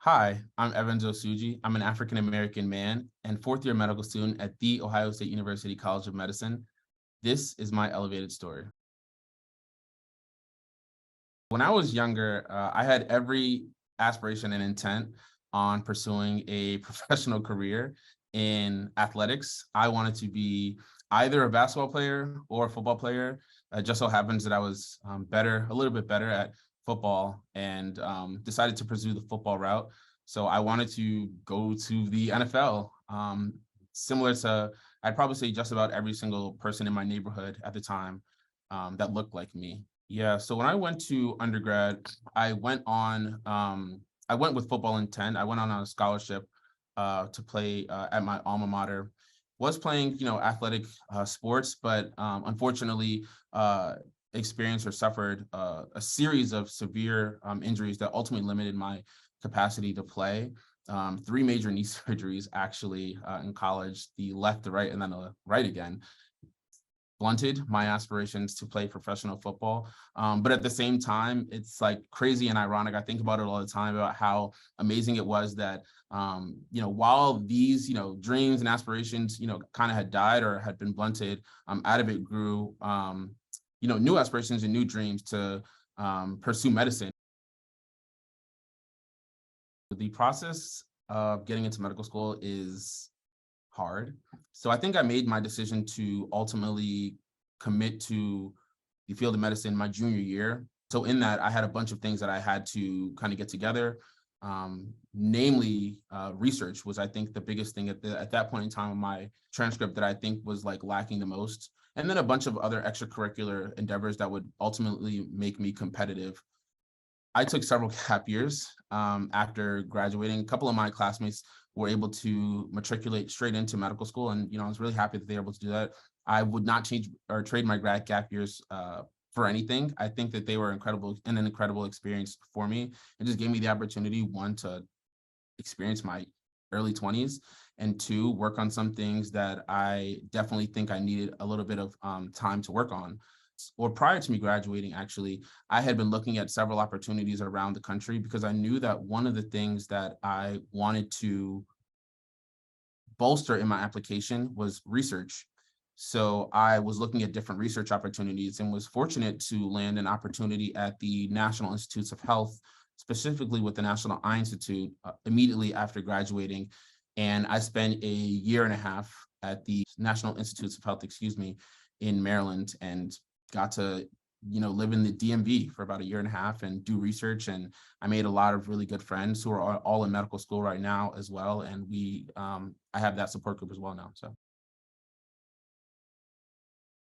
Hi, I'm Osuji. I'm an African-American man and fourth-year medical student at the Ohio State University College of Medicine. This is my elevated story. When I was younger, I had every aspiration and intent on pursuing a professional career in athletics. I wanted to be either a basketball player or a football player. It just so happens that I was a little bit better at football, and decided to pursue the football route. So I wanted to go to the NFL. Similar to, I'd probably say just about every single person in my neighborhood at the time that looked like me. Yeah, so when I went to undergrad, I went with football intent. I went on a scholarship to play at my alma mater. Was playing, athletic sports, but unfortunately experienced or suffered a series of severe injuries that ultimately limited my capacity to play. Three major knee surgeries actually in college, the left, the right, and then the right again, blunted my aspirations to play professional football. But at the same time, it's like crazy and ironic. I think about it all the time about how amazing it was that, while these, dreams and aspirations, kind of had died or had been blunted, out of it grew, new aspirations and new dreams to pursue medicine. The process of getting into medical school is hard. So I think I made my decision to ultimately commit to the field of medicine my junior year. So in that, I had a bunch of things that I had to kind of get together. Namely, research was, I think, the biggest thing at that point in time in my transcript that I think was like lacking the most. And then a bunch of other extracurricular endeavors that would ultimately make me competitive. I took several gap years after graduating. A couple of my classmates were able to matriculate straight into medical school, and I was really happy that they were able to do that. I would not change or trade my grad gap years for anything. I think that they were incredible and an incredible experience for me. It just gave me the opportunity, one, to experience my early 20s, and two, work on some things that I definitely think I needed a little bit of time to work on. Or prior to me graduating, actually, I had been looking at several opportunities around the country because I knew that one of the things that I wanted to bolster in my application was research. So I was looking at different research opportunities and was fortunate to land an opportunity at the National Institutes of Health, specifically with the National Eye Institute, immediately after graduating. And I spent a year and a half at the National Institutes of Health, in Maryland, and got to live in the DMV for about a year and a half and do research. And I made a lot of really good friends who are all in medical school right now as well. And I have that support group as well now. So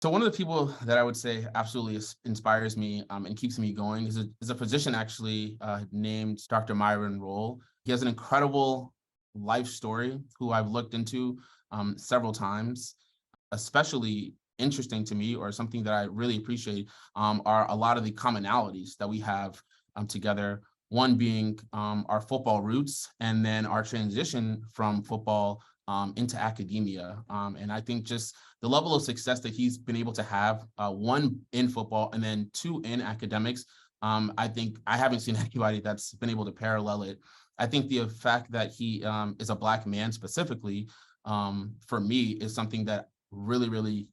one of the people that I would say absolutely inspires me and keeps me going is a physician actually named Dr. Myron Roll. He has an incredible life story who I've looked into several times. Especially interesting to me, or something that I really appreciate, are a lot of the commonalities that we have together. One being our football roots, and then our transition from football into academia. And I think just the level of success that he's been able to have, one, in football, and then two, in academics. I think I haven't seen anybody that's been able to parallel it. I think the fact that he is a Black man specifically, for me, is something that really,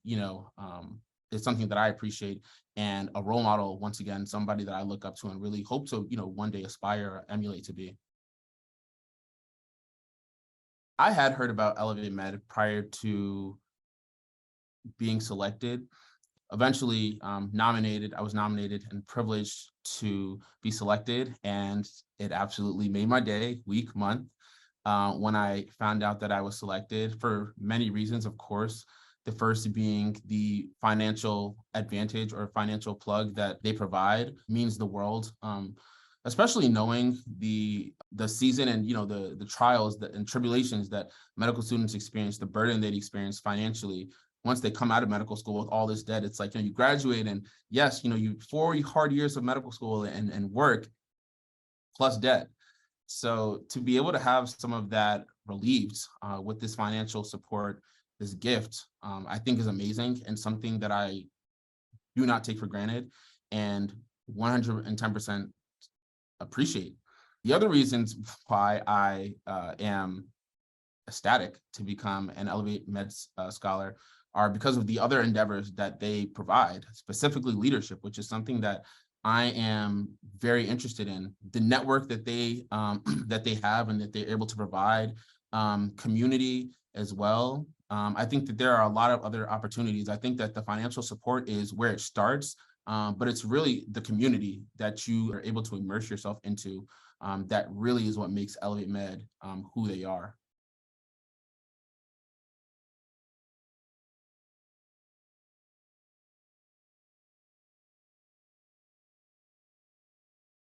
is something that I appreciate, and a role model, once again, somebody that I look up to and really hope to, one day aspire or emulate to be. I had heard about ElevateMeD prior to being selected. Eventually I was nominated and privileged to be selected, and it absolutely made my day, week, month, when I found out that I was selected, for many reasons, of course. The first being the financial advantage or financial plug that they provide means the world, especially knowing the season and the trials and tribulations that medical students experience, the burden they'd experience financially once they come out of medical school with all this debt. It's like, you graduate, and yes, you 4 hard years of medical school and work plus debt. So to be able to have some of that relieved with this financial support, this gift, I think is amazing, and something that I do not take for granted and 110% appreciate. The other reasons why I am ecstatic to become an ElevateMeD Scholar are because of the other endeavors that they provide, specifically leadership, which is something that I am very interested in. The network that they that they have and that they're able to provide, community as well. I think that there are a lot of other opportunities. I think that the financial support is where it starts, but it's really the community that you are able to immerse yourself into that really is what makes ElevateMeD who they are.